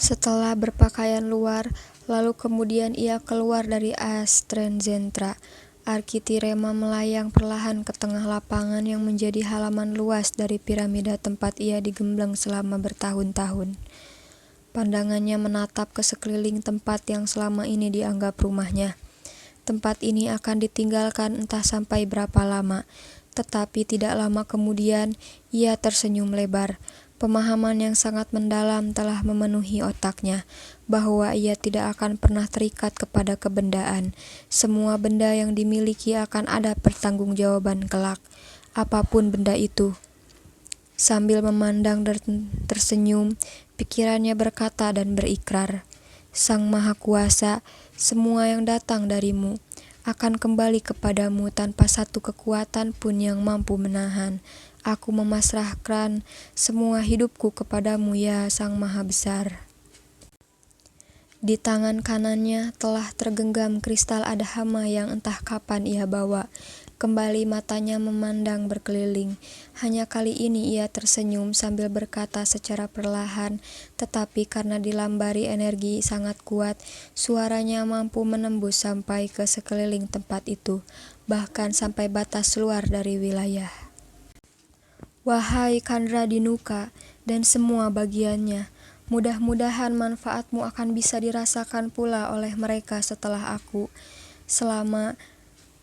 Setelah berpakaian luar, lalu kemudian ia keluar dari Astrenzentra. Arkitirema melayang perlahan ke tengah lapangan yang menjadi halaman luas dari piramida tempat ia digembleng selama bertahun-tahun. Pandangannya menatap ke sekeliling tempat yang selama ini dianggap rumahnya. Tempat ini akan ditinggalkan entah sampai berapa lama, tetapi tidak lama kemudian ia tersenyum lebar. Pemahaman yang sangat mendalam telah memenuhi otaknya, bahwa ia tidak akan pernah terikat kepada kebendaan. Semua benda yang dimiliki akan ada pertanggungjawaban kelak, apapun benda itu. Sambil memandang dan tersenyum, pikirannya berkata dan berikrar, Sang Maha Kuasa, semua yang datang darimu akan kembali kepadamu tanpa satu kekuatan pun yang mampu menahan. Aku memasrahkan semua hidupku kepadamu ya Sang Maha Besar. Di tangan kanannya telah tergenggam kristal adhama yang entah kapan ia bawa. Kembali matanya memandang berkeliling. Hanya kali ini ia tersenyum sambil berkata secara perlahan, tetapi karena dilambari energi sangat kuat, suaranya mampu menembus sampai ke sekeliling tempat itu, bahkan sampai batas luar dari wilayah. Wahai Kandra Dinuka dan semua bagiannya, mudah-mudahan manfaatmu akan bisa dirasakan pula oleh mereka setelah aku. Selama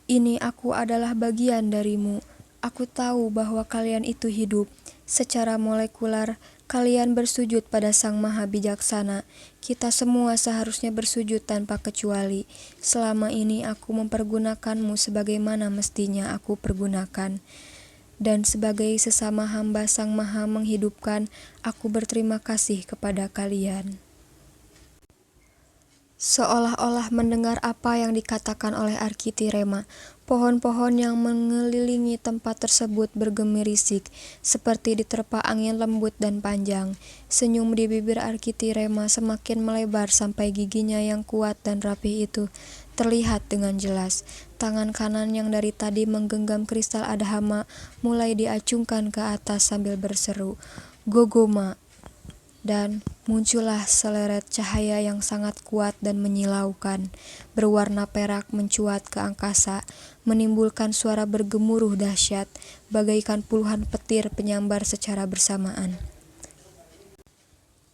ini aku adalah bagian darimu. Aku tahu bahwa kalian itu hidup. Secara molekular, kalian bersujud pada Sang Maha Bijaksana. Kita semua seharusnya bersujud tanpa kecuali. Selama ini aku mempergunakanmu sebagaimana mestinya aku pergunakan. Dan sebagai sesama hamba Sang Maha menghidupkan, aku berterima kasih kepada kalian. Seolah-olah mendengar apa yang dikatakan oleh Arkitirema, pohon-pohon yang mengelilingi tempat tersebut bergemirisik, seperti diterpa angin lembut dan panjang. Senyum di bibir Arkitirema semakin melebar sampai giginya yang kuat dan rapih itu terlihat dengan jelas. Tangan kanan yang dari tadi menggenggam kristal adhama mulai diacungkan ke atas sambil berseru, Gogoma! Dan muncullah seleret cahaya yang sangat kuat dan menyilaukan, berwarna perak mencuat ke angkasa, menimbulkan suara bergemuruh dahsyat, bagaikan puluhan petir penyambar secara bersamaan.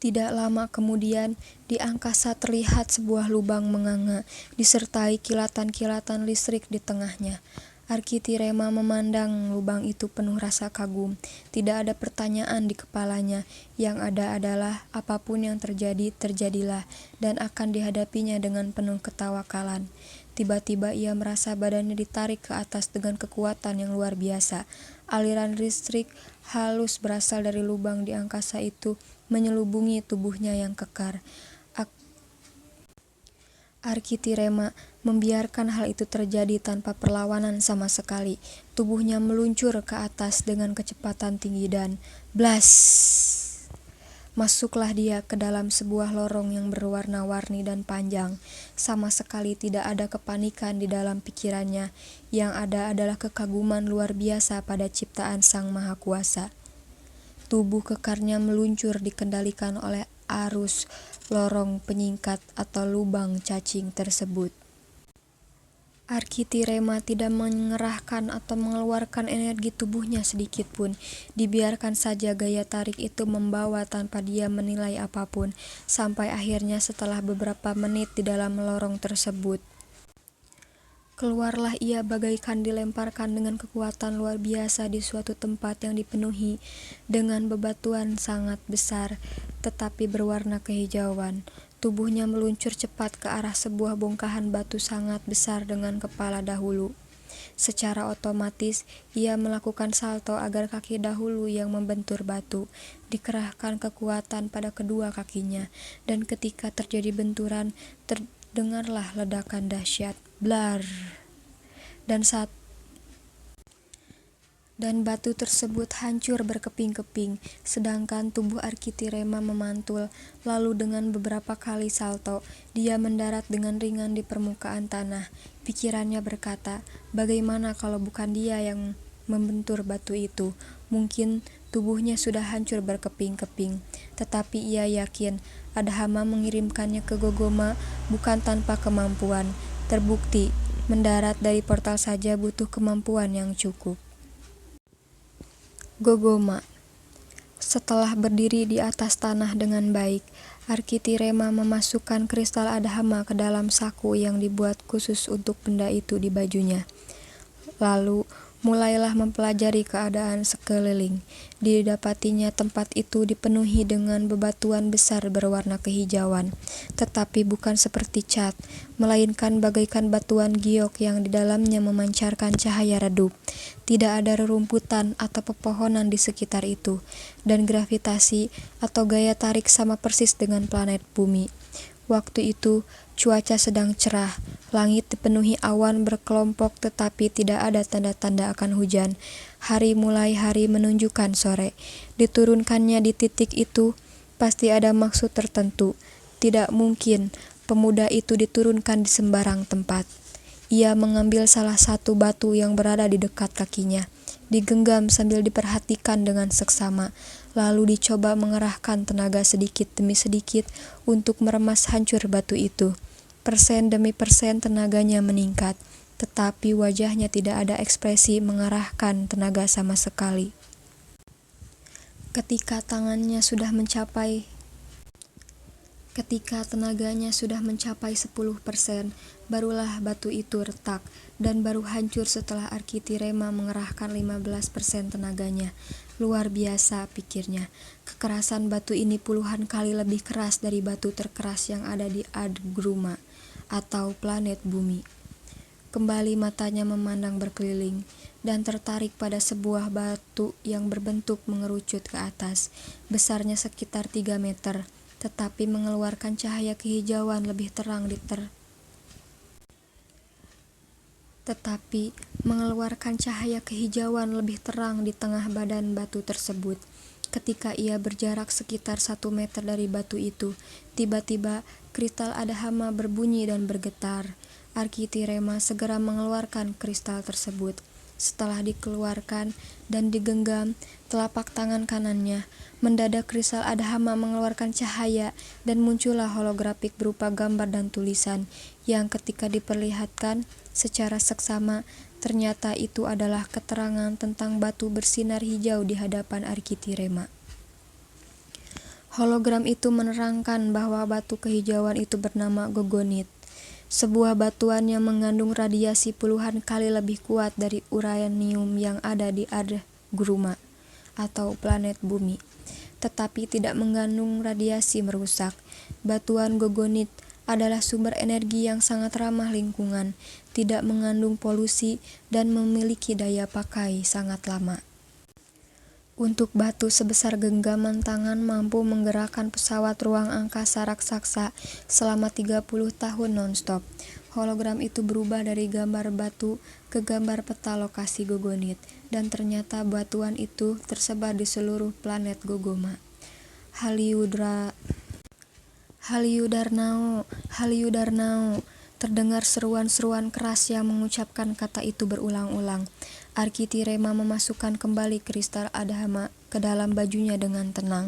Tidak lama kemudian, di angkasa terlihat sebuah lubang menganga, disertai kilatan-kilatan listrik di tengahnya. Arkitirema memandang lubang itu penuh rasa kagum. Tidak ada pertanyaan di kepalanya. Yang ada adalah apapun yang terjadi, terjadilah, dan akan dihadapinya dengan penuh ketawakalan. Tiba-tiba ia merasa badannya ditarik ke atas dengan kekuatan yang luar biasa. Aliran listrik halus berasal dari lubang di angkasa itu menyelubungi tubuhnya yang kekar. Arkitirema membiarkan hal itu terjadi tanpa perlawanan sama sekali. Tubuhnya meluncur ke atas dengan kecepatan tinggi dan blas! Masuklah dia ke dalam sebuah lorong yang berwarna-warni dan panjang. Sama sekali tidak ada kepanikan di dalam pikirannya. Yang ada adalah kekaguman luar biasa pada ciptaan Sang Maha Kuasa. Tubuh kekarnya meluncur dikendalikan oleh arus lorong penyingkat atau lubang cacing tersebut. Arkitirema tidak mengerahkan atau mengeluarkan energi tubuhnya sedikit pun. Dibiarkan saja gaya tarik itu membawa tanpa dia menilai apapun, sampai akhirnya setelah beberapa menit di dalam lorong tersebut, keluarlah ia bagaikan dilemparkan dengan kekuatan luar biasa di suatu tempat yang dipenuhi dengan bebatuan sangat besar, tetapi berwarna kehijauan. Tubuhnya meluncur cepat ke arah sebuah bongkahan batu sangat besar dengan kepala dahulu. Secara otomatis, ia melakukan salto agar kaki dahulu yang membentur batu. Dikerahkan kekuatan pada kedua kakinya, dan ketika terjadi benturan, terdengarlah ledakan dahsyat. Blar! Dan batu tersebut hancur berkeping-keping, sedangkan tubuh Arkitirema memantul. Lalu dengan beberapa kali salto, dia mendarat dengan ringan di permukaan tanah. Pikirannya berkata, bagaimana kalau bukan dia yang membentur batu itu? Mungkin Tubuhnya sudah hancur berkeping-keping, tetapi ia yakin Adhama mengirimkannya ke Gogoma bukan tanpa kemampuan. Terbukti, mendarat dari portal saja butuh kemampuan yang cukup. Gogoma. Setelah berdiri di atas tanah dengan baik, Arkitirema memasukkan kristal Adhama ke dalam saku yang dibuat khusus untuk benda itu di bajunya. Lalu, mulailah mempelajari keadaan sekeliling. Didapatinya tempat itu dipenuhi dengan bebatuan besar berwarna kehijauan, tetapi bukan seperti cat, melainkan bagaikan batuan giok yang di dalamnya memancarkan cahaya redup. Tidak ada rerumputan atau pepohonan di sekitar itu, dan gravitasi atau gaya tarik sama persis dengan planet bumi. Waktu itu, cuaca sedang cerah, langit dipenuhi awan berkelompok tetapi tidak ada tanda-tanda akan hujan. Hari mulai hari menunjukkan sore. Diturunkannya di titik itu, pasti ada maksud tertentu. Tidak mungkin pemuda itu diturunkan di sembarang tempat. Ia mengambil salah satu batu yang berada di dekat kakinya, digenggam sambil diperhatikan dengan seksama, lalu dicoba mengerahkan tenaga sedikit demi sedikit untuk meremas hancur batu itu. Persen demi persen tenaganya meningkat, tetapi wajahnya tidak ada ekspresi mengarahkan tenaga sama sekali. Ketika tenaganya sudah mencapai 10%, barulah batu itu retak, dan baru hancur setelah Arkitirema mengerahkan 15% tenaganya. Luar biasa, pikirnya. Kekerasan batu ini puluhan kali lebih keras dari batu terkeras yang ada di Ardgruma, atau planet bumi. Kembali matanya memandang berkeliling, dan tertarik pada sebuah batu yang berbentuk mengerucut ke atas, besarnya sekitar 3 meter, tetapi mengeluarkan cahaya kehijauan lebih terang di tengah badan batu tersebut. Ketika ia berjarak sekitar 1 meter dari batu itu, tiba-tiba kristal Adhama berbunyi dan bergetar. Arkitirema segera mengeluarkan kristal tersebut. Setelah dikeluarkan dan digenggam telapak tangan kanannya, mendadak kristal Adhama mengeluarkan cahaya dan muncullah holografik berupa gambar dan tulisan yang ketika diperlihatkan secara seksama, ternyata itu adalah keterangan tentang batu bersinar hijau di hadapan Arkitirema. Hologram itu menerangkan bahwa batu kehijauan itu bernama Gogonit, sebuah batuan yang mengandung radiasi puluhan kali lebih kuat dari uranium yang ada di Ardgruma, atau planet bumi, tetapi tidak mengandung radiasi merusak. Batuan Gogonit adalah sumber energi yang sangat ramah lingkungan, tidak mengandung polusi, dan memiliki daya pakai sangat lama. Untuk batu sebesar genggaman tangan mampu menggerakkan pesawat ruang angkasa raksasa selama 30 tahun non-stop. Hologram itu berubah dari gambar batu ke gambar peta lokasi Gogonit, dan ternyata batuan itu tersebar di seluruh planet Gogoma. Haliudarnao, terdengar seruan-seruan keras yang mengucapkan kata itu berulang-ulang. Arkitirema memasukkan kembali kristal Adhama ke dalam bajunya dengan tenang,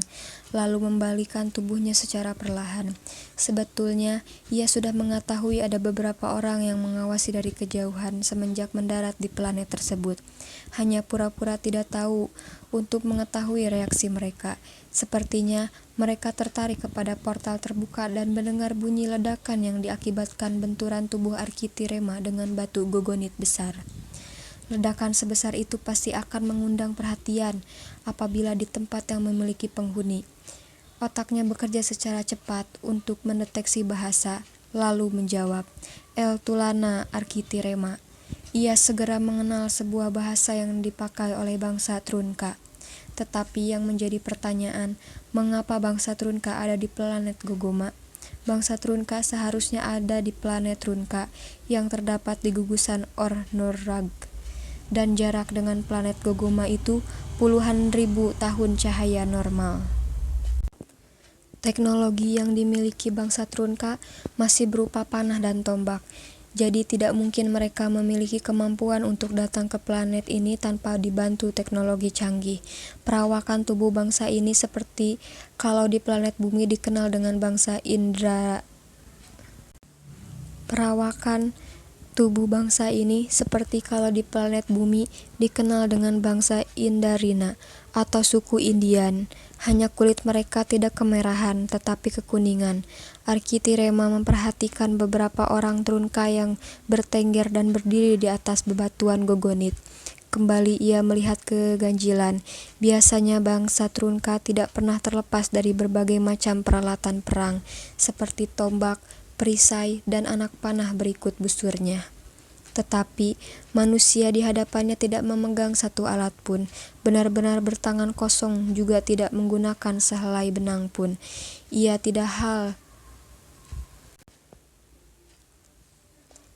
lalu membalikan tubuhnya secara perlahan. Sebetulnya, ia sudah mengetahui ada beberapa orang yang mengawasi dari kejauhan semenjak mendarat di planet tersebut. Hanya pura-pura tidak tahu untuk mengetahui reaksi mereka. Sepertinya mereka tertarik kepada portal terbuka dan mendengar bunyi ledakan yang diakibatkan benturan tubuh Arkitirema dengan batu Gogonit besar. Ledakan sebesar itu pasti akan mengundang perhatian apabila di tempat yang memiliki penghuni. Otaknya bekerja secara cepat untuk mendeteksi bahasa, lalu menjawab, "El Tulana Arkitirema." Ia segera mengenal sebuah bahasa yang dipakai oleh bangsa Trunka. Tetapi yang menjadi pertanyaan, mengapa bangsa Trunka ada di planet Gogoma? Bangsa Trunka seharusnya ada di planet Trunka yang terdapat di gugusan Ornorrag, dan jarak dengan planet Gogoma itu puluhan ribu tahun cahaya normal. Teknologi yang dimiliki bangsa Trunka masih berupa panah dan tombak. Jadi tidak mungkin mereka memiliki kemampuan untuk datang ke planet ini tanpa dibantu teknologi canggih. Perawakan tubuh bangsa ini seperti kalau di planet bumi dikenal dengan bangsa Indra. Perawakan tubuh bangsa ini seperti kalau di planet bumi dikenal dengan bangsa Indarina atau suku Indian. Hanya kulit mereka tidak kemerahan tetapi kekuningan. Arkitirema memperhatikan beberapa orang Trunka yang bertengger dan berdiri di atas bebatuan Gogonit. Kembali ia melihat keganjilan. Biasanya bangsa Trunka tidak pernah terlepas dari berbagai macam peralatan perang, seperti tombak, perisai, dan anak panah berikut busurnya. Tetapi manusia di hadapannya tidak memegang satu alat pun, benar-benar bertangan kosong, juga tidak menggunakan sehelai benang pun. Ia tidak hal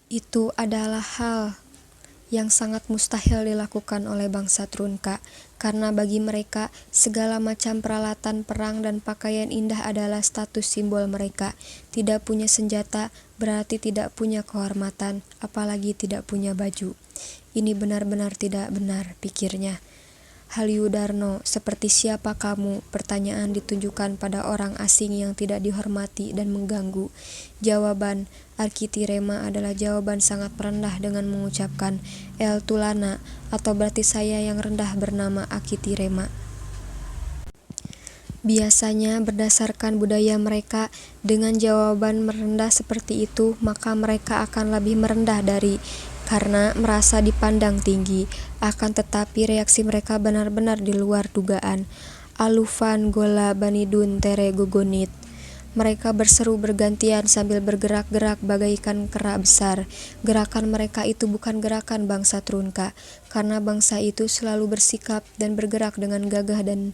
Itu adalah hal yang sangat mustahil dilakukan oleh bangsa Trunka, karena bagi mereka segala macam peralatan perang dan pakaian indah adalah status simbol mereka. Tidak punya senjata berarti tidak punya kehormatan, apalagi tidak punya baju. Ini benar-benar tidak benar, pikirnya. Halyudarno, seperti siapa kamu? Pertanyaan ditunjukkan pada orang asing yang tidak dihormati dan mengganggu. Jawaban Arkitirema adalah jawaban sangat rendah dengan mengucapkan El Tulana, atau berarti saya yang rendah bernama Arkitirema. Biasanya berdasarkan budaya mereka, dengan jawaban merendah seperti itu, maka mereka akan lebih merendah dari karena merasa dipandang tinggi. Akan tetapi reaksi mereka benar-benar di luar dugaan. Alufan Gola Banidun Tere Gogonit. Mereka berseru bergantian sambil bergerak-gerak bagaikan kera besar. Gerakan mereka itu bukan gerakan bangsa Trunka, karena bangsa itu selalu bersikap dan bergerak dengan gagah dan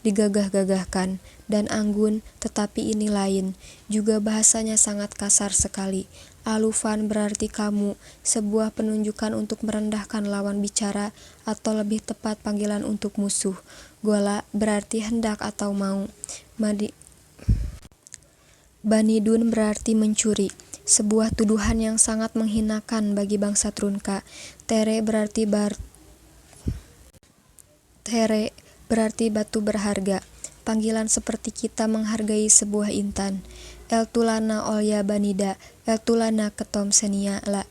digagah-gagahkan dan anggun, tetapi ini lain. Juga bahasanya sangat kasar sekali. Alufan berarti kamu, sebuah penunjukan untuk merendahkan lawan bicara, atau lebih tepat panggilan untuk musuh. Gola berarti hendak atau mau. Banidun berarti mencuri, sebuah tuduhan yang sangat menghinakan bagi bangsa Trunka. Tere berarti batu berharga, panggilan seperti kita menghargai sebuah intan. El Tulana Olya Banida, El Tulana Ketom Senia La.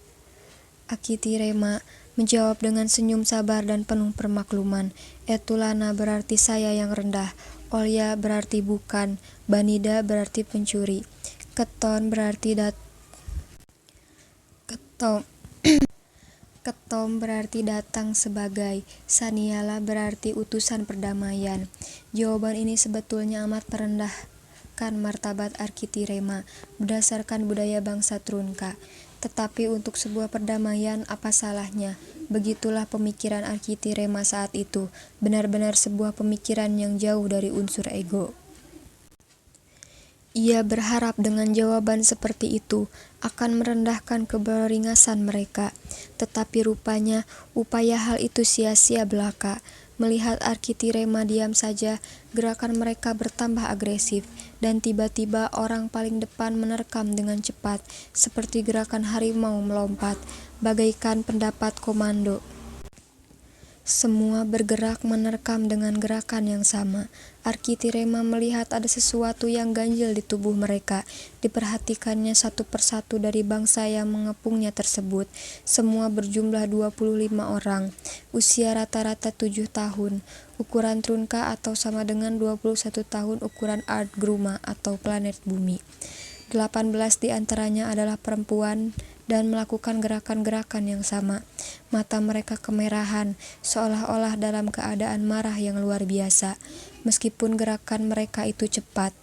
Arkitirema menjawab dengan senyum sabar dan penuh permakluman. El Tulana berarti saya yang rendah, Olya berarti bukan, Banida berarti pencuri, Ketom berarti Ketom berarti datang sebagai, Saniala berarti utusan perdamaian. Jawaban ini sebetulnya amat merendahkan martabat Arkitirema berdasarkan budaya bangsa Trunka. Tetapi untuk sebuah perdamaian, apa salahnya? Begitulah pemikiran Arkitirema saat itu, benar-benar sebuah pemikiran yang jauh dari unsur ego. Ia berharap dengan jawaban seperti itu akan merendahkan keberingasan mereka, tetapi rupanya upaya hal itu sia-sia belaka. Melihat Arkitirema diam saja, gerakan mereka bertambah agresif, dan tiba-tiba orang paling depan menerkam dengan cepat, seperti gerakan harimau melompat, bagaikan pendapat komando. Semua bergerak menerkam dengan gerakan yang sama. Arkitirema melihat ada sesuatu yang ganjil di tubuh mereka. Diperhatikannya satu persatu dari bangsa yang mengepungnya tersebut. Semua berjumlah 25 orang. Usia rata-rata 7 tahun. Ukuran Trunka atau sama dengan 21 tahun ukuran Ardgruma atau planet bumi. 18 di antaranya adalah perempuan dan melakukan gerakan-gerakan yang sama. Mata mereka kemerahan, seolah-olah dalam keadaan marah yang luar biasa, meskipun gerakan mereka itu cepat.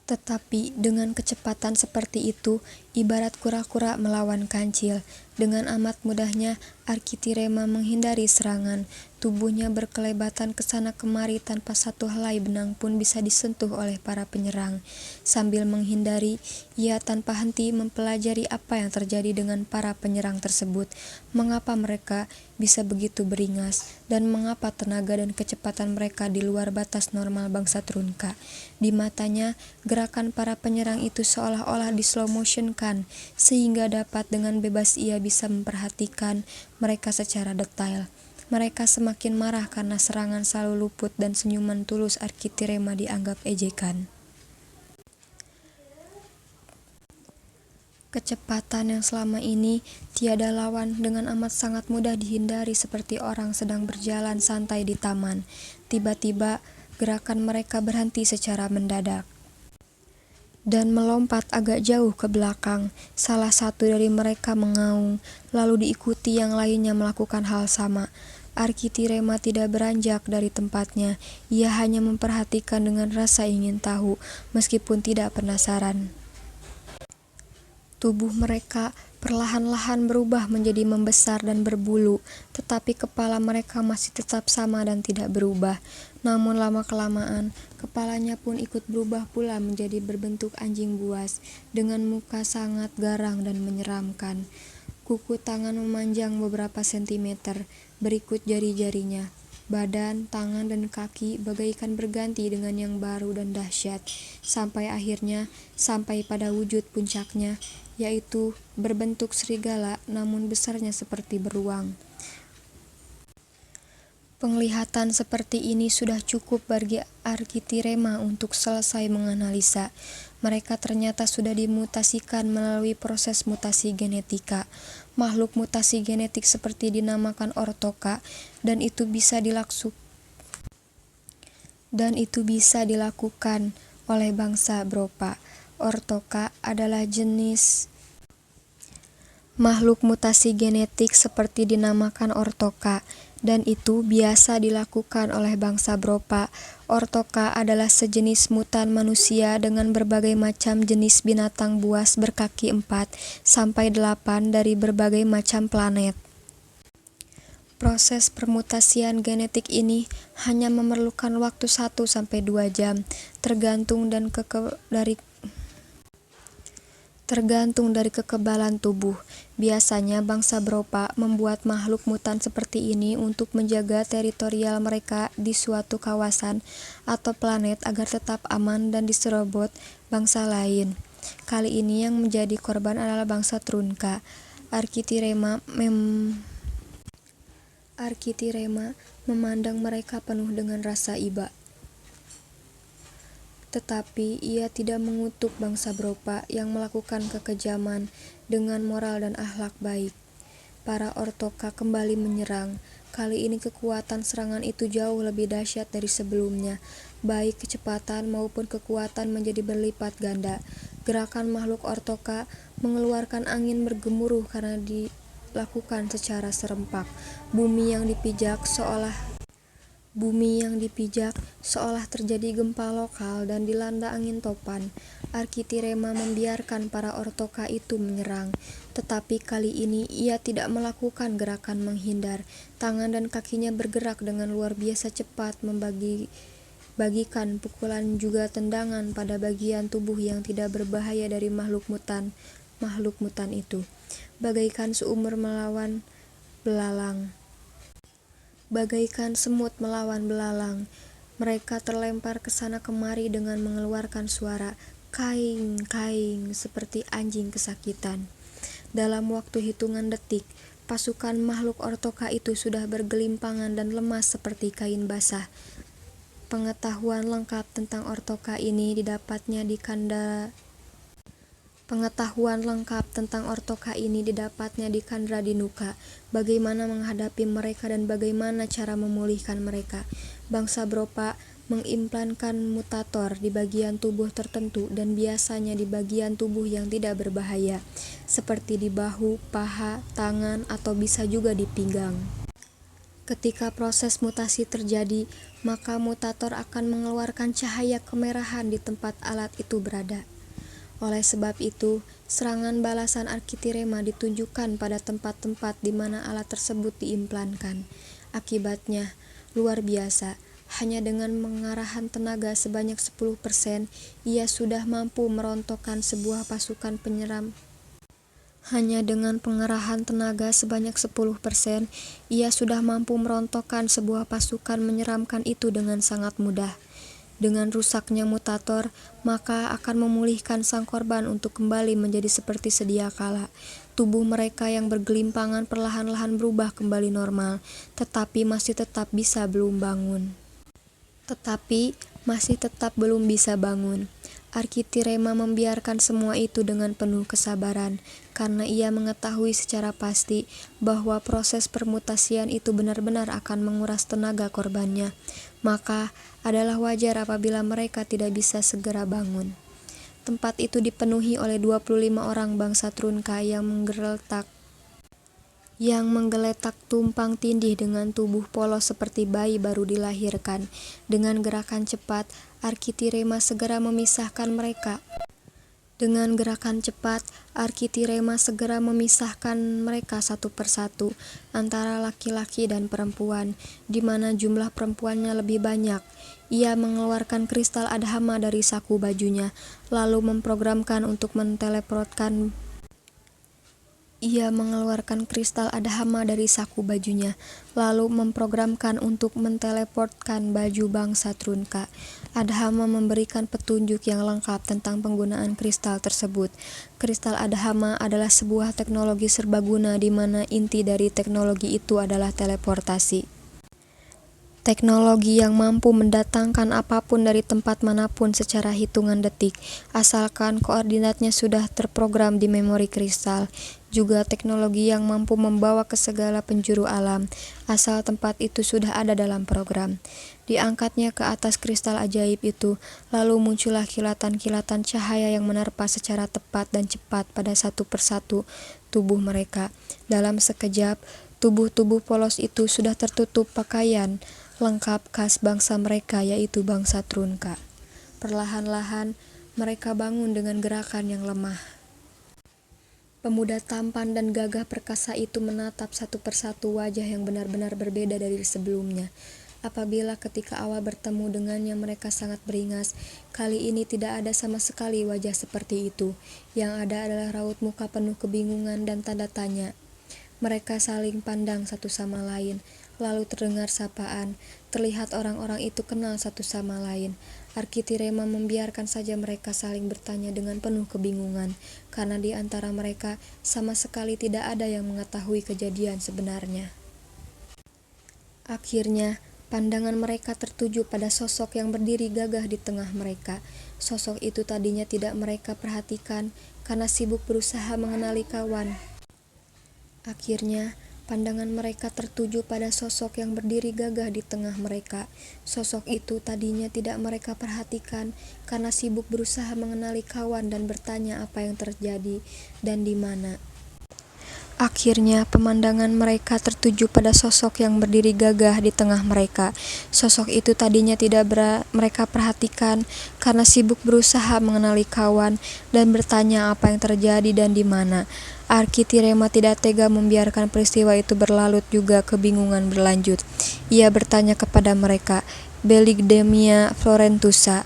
Tetapi dengan kecepatan seperti itu, ibarat kura-kura melawan kancil. Dengan amat mudahnya, Arkitirema menghindari serangan. Tubuhnya berkelebatan ke sana kemari tanpa satu helai benang pun bisa disentuh oleh para penyerang. Sambil menghindari, ia tanpa henti mempelajari apa yang terjadi dengan para penyerang tersebut, mengapa mereka bisa begitu beringas, dan mengapa tenaga dan kecepatan mereka di luar batas normal bangsa Trunka. Di matanya, gerakan para penyerang itu seolah-olah di slow motion-kan, sehingga dapat dengan bebas ia bisa memperhatikan mereka secara detail. Mereka semakin marah karena serangan selalu luput dan senyuman tulus Arkitirema dianggap ejekan. Kecepatan yang selama ini tiada lawan dengan amat sangat mudah dihindari seperti orang sedang berjalan santai di taman. Tiba-tiba, gerakan mereka berhenti secara mendadak dan melompat agak jauh ke belakang. Salah satu dari mereka mengaung, lalu diikuti yang lainnya melakukan hal sama. Arkitirema tidak beranjak dari tempatnya, ia hanya memperhatikan dengan rasa ingin tahu, meskipun tidak penasaran. Tubuh mereka perlahan-lahan berubah menjadi membesar dan berbulu, tetapi kepala mereka masih tetap sama dan tidak berubah. Namun lama-kelamaan, kepalanya pun ikut berubah pula menjadi berbentuk anjing buas, dengan muka sangat garang dan menyeramkan. Kuku tangan memanjang beberapa sentimeter, berikut jari-jarinya. Badan, tangan, dan kaki bagaikan berganti dengan yang baru dan dahsyat, sampai akhirnya sampai pada wujud puncaknya, yaitu berbentuk serigala namun besarnya seperti beruang. Penglihatan seperti ini sudah cukup bagi Arkitirema untuk selesai menganalisa. Mereka ternyata sudah dimutasikan melalui proses mutasi genetika. Makhluk mutasi genetik seperti dinamakan Ortoka, dan itu bisa dilakukan oleh bangsa Bropa. Ortoka adalah jenis makhluk mutasi genetik seperti dinamakan Ortoka, dan itu biasa dilakukan oleh bangsa Bropa. Ortoka adalah sejenis mutan manusia dengan berbagai macam jenis binatang buas berkaki 4-8 dari berbagai macam planet. Proses permutasian genetik ini hanya memerlukan waktu 1-2 jam, tergantung dari kekebalan tubuh. Biasanya bangsa Bropa membuat makhluk mutan seperti ini untuk menjaga teritorial mereka di suatu kawasan atau planet agar tetap aman dan diserobot bangsa lain. Kali ini yang menjadi korban adalah bangsa Trunka. Arkitirema memandang mereka penuh dengan rasa iba. Tetapi ia tidak mengutuk bangsa Bropa yang melakukan kekejaman dengan moral dan akhlak baik. Para Ortoka kembali menyerang. Kali ini kekuatan serangan itu jauh lebih dahsyat dari sebelumnya. Baik kecepatan maupun kekuatan menjadi berlipat ganda. Gerakan makhluk Ortoka mengeluarkan angin bergemuruh karena dilakukan secara serempak. Bumi yang dipijak seolah terjadi gempa lokal dan dilanda angin topan. Arkitirema membiarkan para Ortoka itu menyerang, tetapi kali ini ia tidak melakukan gerakan menghindar. Tangan dan kakinya bergerak dengan luar biasa cepat, bagikan pukulan juga tendangan pada bagian tubuh yang tidak berbahaya dari makhluk mutan itu, bagaikan semut melawan belalang. Mereka terlempar ke sana kemari dengan mengeluarkan suara kaing-kaing seperti anjing kesakitan. Dalam waktu hitungan detik, pasukan makhluk Ortoka itu sudah bergelimpangan dan lemas seperti kain basah. Pengetahuan lengkap tentang Ortoka ini didapatnya di Kandra Dinuka. Bagaimana menghadapi mereka dan bagaimana cara memulihkan mereka. Bangsa Bropa mengimplankan mutator di bagian tubuh tertentu dan biasanya di bagian tubuh yang tidak berbahaya, seperti di bahu, paha, tangan, atau bisa juga di pinggang. Ketika proses mutasi terjadi, maka mutator akan mengeluarkan cahaya kemerahan di tempat alat itu berada. Oleh sebab itu, serangan balasan Arkitirema ditunjukkan pada tempat-tempat di mana alat tersebut diimplankan. Akibatnya, luar biasa. Hanya dengan pengerahan tenaga sebanyak 10%, ia sudah mampu merontokkan sebuah pasukan penyeram. Hanya dengan pengerahan tenaga sebanyak 10%, ia sudah mampu merontokkan sebuah pasukan menyeramkan itu dengan sangat mudah. Dengan rusaknya mutator, maka akan memulihkan sang korban untuk kembali menjadi seperti sedia kala. Tubuh mereka yang bergelimpangan perlahan-lahan berubah kembali normal, tetapi masih tetap belum bisa bangun. Arkitirema membiarkan semua itu dengan penuh kesabaran, karena ia mengetahui secara pasti bahwa proses permutasian itu benar-benar akan menguras tenaga korbannya. Maka, adalah wajar apabila mereka tidak bisa segera bangun. Tempat itu dipenuhi oleh 25 orang bangsa Trunka yang menggeletak tumpang tindih dengan tubuh polos seperti bayi baru dilahirkan. Dengan gerakan cepat, Arkitirema segera memisahkan mereka. Satu persatu antara laki-laki dan perempuan, di mana jumlah perempuannya lebih banyak. Ia mengeluarkan kristal adhama dari saku bajunya, lalu memprogramkan untuk menteleportkan baju bangsa Trunka. Adhama memberikan petunjuk yang lengkap tentang penggunaan kristal tersebut. Kristal Adhama adalah sebuah teknologi serbaguna di mana inti dari teknologi itu adalah teleportasi. Teknologi yang mampu mendatangkan apapun dari tempat manapun secara hitungan detik, asalkan koordinatnya sudah terprogram di memori kristal. Juga teknologi yang mampu membawa ke segala penjuru alam, asal tempat itu sudah ada dalam program. Diangkatnya ke atas kristal ajaib itu, lalu muncullah kilatan-kilatan cahaya yang menerpa secara tepat dan cepat pada satu persatu tubuh mereka. Dalam sekejap, tubuh-tubuh polos itu sudah tertutup pakaian lengkap khas bangsa mereka, yaitu bangsa Trunka. Perlahan-lahan, mereka bangun dengan gerakan yang lemah. Pemuda tampan dan gagah perkasa itu menatap satu persatu wajah yang benar-benar berbeda dari sebelumnya. Apabila ketika awal bertemu dengannya mereka sangat beringas, kali ini tidak ada sama sekali wajah seperti itu. Yang ada adalah raut muka penuh kebingungan dan tanda tanya. Mereka saling pandang satu sama lain, lalu terdengar sapaan. Terlihat orang-orang itu kenal satu sama lain. Arkitirema membiarkan saja mereka saling bertanya dengan penuh kebingungan, karena di antara mereka sama sekali tidak ada yang mengetahui kejadian sebenarnya. Akhirnya, pandangan mereka tertuju pada sosok yang berdiri gagah di tengah mereka. Sosok itu tadinya tidak mereka perhatikan, karena sibuk berusaha mengenali kawan. Akhirnya, pandangan mereka tertuju pada sosok yang berdiri gagah di tengah mereka. Sosok itu tadinya tidak mereka perhatikan, karena sibuk berusaha mengenali kawan dan bertanya apa yang terjadi dan di mana. Akhirnya, pemandangan mereka tertuju pada sosok yang berdiri gagah di tengah mereka. Sosok itu tadinya tidak mereka perhatikan, karena sibuk berusaha mengenali kawan dan bertanya apa yang terjadi dan di mana. Arkitirema tidak tega membiarkan peristiwa itu berlalut, juga kebingungan berlanjut. Ia bertanya kepada mereka, "Beligdemia Florentusa,